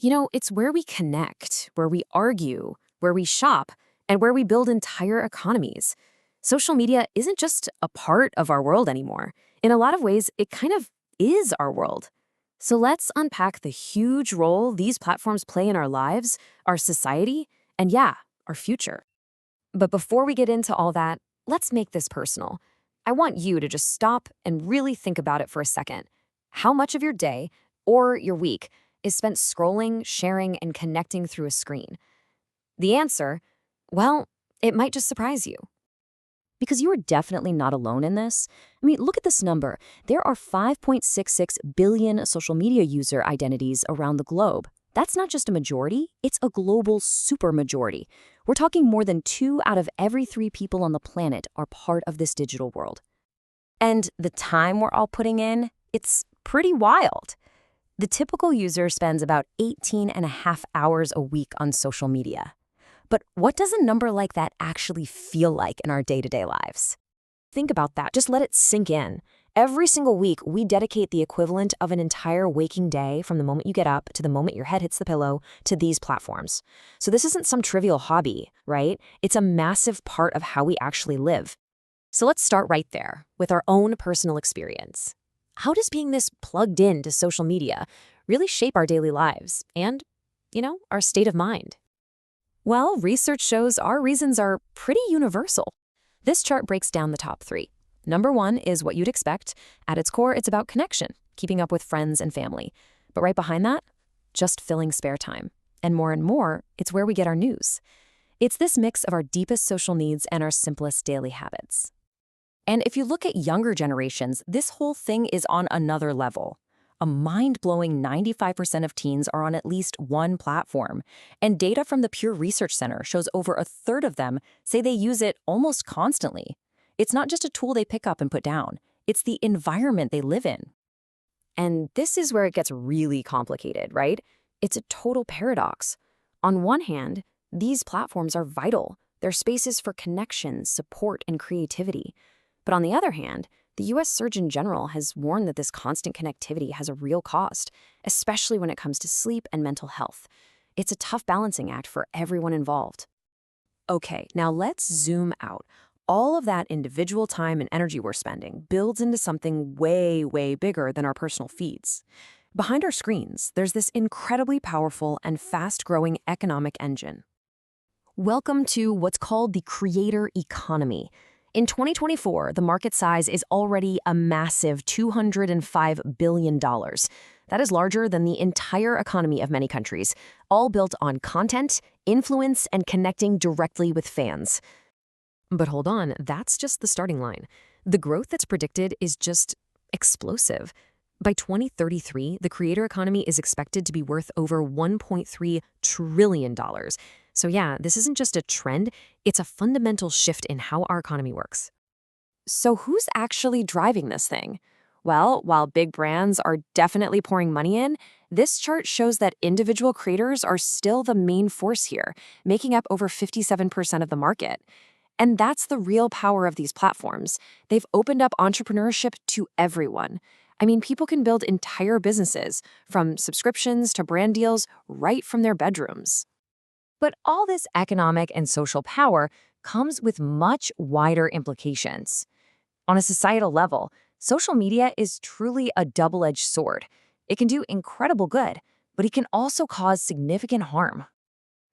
It's where we connect, where we argue, where we shop, and where we build entire economies. Social media isn't just a part of our world anymore. In a lot of ways, it kind of is our world. So let's unpack the huge role these platforms play in our lives, our society, and yeah, our future. But before we get into all that, let's make this personal. I want you to just stop and really think about it for a second. How much of your day or your week is spent scrolling, sharing, and connecting through a screen? The answer, well, it might just surprise you. Because you are definitely not alone in this. I mean, look at this number. There are 5.66 billion social media user identities around the globe. That's not just a majority, it's a global supermajority. We're talking more than 2 out of every 3 people on the planet are part of this digital world. And the time we're all putting in, it's pretty wild. The typical user spends about 18 and a half hours a week on social media. But what does a number like that actually feel like in our day-to-day lives? Think about that. Just let it sink in. Every single week, we dedicate the equivalent of an entire waking day from the moment you get up to the moment your head hits the pillow to these platforms. So this isn't some trivial hobby, right? It's a massive part of how we actually live. So let's start right there with our own personal experience. How does being this plugged in to social media really shape our daily lives and, our state of mind? Well, research shows our reasons are pretty universal. This chart breaks down the top 3. Number 1 is what you'd expect. At its core, it's about connection, keeping up with friends and family. But right behind that, just filling spare time. And more, it's where we get our news. It's this mix of our deepest social needs and our simplest daily habits. And if you look at younger generations, this whole thing is on another level. A mind-blowing 95% of teens are on at least one platform. And data from the Pew Research Center shows over a third of them say they use it almost constantly. It's not just a tool they pick up and put down. It's the environment they live in. And this is where it gets really complicated, right? It's a total paradox. On one hand, these platforms are vital. They're spaces for connection, support, and creativity. But on the other hand, the U.S. Surgeon General has warned that this constant connectivity has a real cost, especially when it comes to sleep and mental health. It's a tough balancing act for everyone involved. Okay, now let's zoom out. All of that individual time and energy we're spending builds into something way bigger than our personal feeds. Behind our screens, there's this incredibly powerful and fast-growing economic engine. Welcome to what's called the creator economy. In 2024, the market size is already a massive $205 billion. That is larger than the entire economy of many countries, all built on content, influence, and connecting directly with fans. But hold on, that's just the starting line. The growth that's predicted is just explosive. By 2033, the creator economy is expected to be worth over $1.3 trillion. So yeah, this isn't just a trend, it's a fundamental shift in how our economy works. So who's actually driving this thing? Well, while big brands are definitely pouring money in, this chart shows that individual creators are still the main force here, making up over 57% of the market. And that's the real power of these platforms. They've opened up entrepreneurship to everyone. I mean, people can build entire businesses, from subscriptions to brand deals, right from their bedrooms. But all this economic and social power comes with much wider implications. On a societal level, social media is truly a double-edged sword. It can do incredible good, but it can also cause significant harm.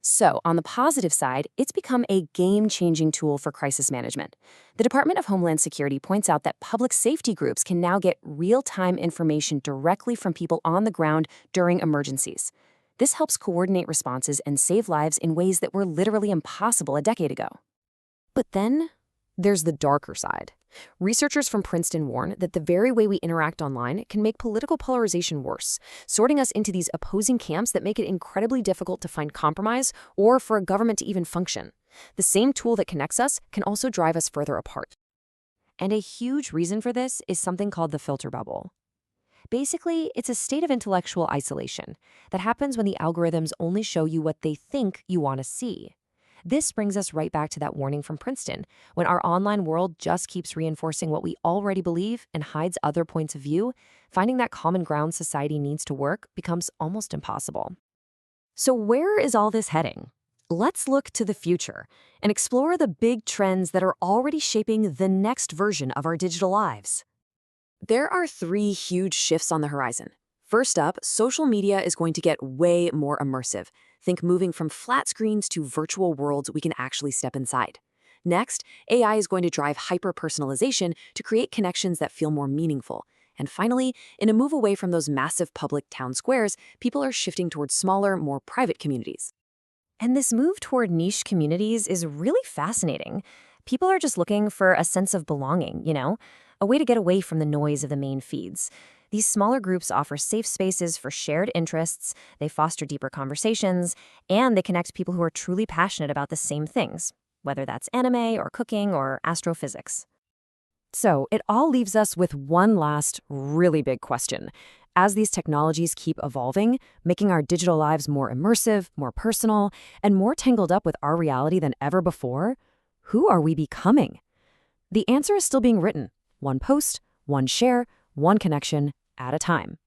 So, on the positive side, it's become a game-changing tool for crisis management. The Department of Homeland Security points out that public safety groups can now get real-time information directly from people on the ground during emergencies. This helps coordinate responses and save lives in ways that were literally impossible a decade ago. But then, there's the darker side. Researchers from Princeton warn that the very way we interact online can make political polarization worse, sorting us into these opposing camps that make it incredibly difficult to find compromise or for a government to even function. The same tool that connects us can also drive us further apart. And a huge reason for this is something called the filter bubble. Basically, it's a state of intellectual isolation that happens when the algorithms only show you what they think you want to see. This brings us right back to that warning from Princeton, when our online world just keeps reinforcing what we already believe and hides other points of view. Finding that common ground society needs to work becomes almost impossible. So where is all this heading? Let's look to the future and explore the big trends that are already shaping the next version of our digital lives. There are three huge shifts on the horizon. First up, social media is going to get way more immersive. Think moving from flat screens to virtual worlds we can actually step inside. Next, AI is going to drive hyper-personalization to create connections that feel more meaningful. And finally, in a move away from those massive public town squares, people are shifting towards smaller, more private communities. And this move toward niche communities is really fascinating. People are just looking for a sense of belonging, a way to get away from the noise of the main feeds. These smaller groups offer safe spaces for shared interests, they foster deeper conversations, and they connect people who are truly passionate about the same things, whether that's anime or cooking or astrophysics. So it all leaves us with one last really big question. As these technologies keep evolving, making our digital lives more immersive, more personal, and more tangled up with our reality than ever before, who are we becoming? The answer is still being written, one post, one share, one connection at a time.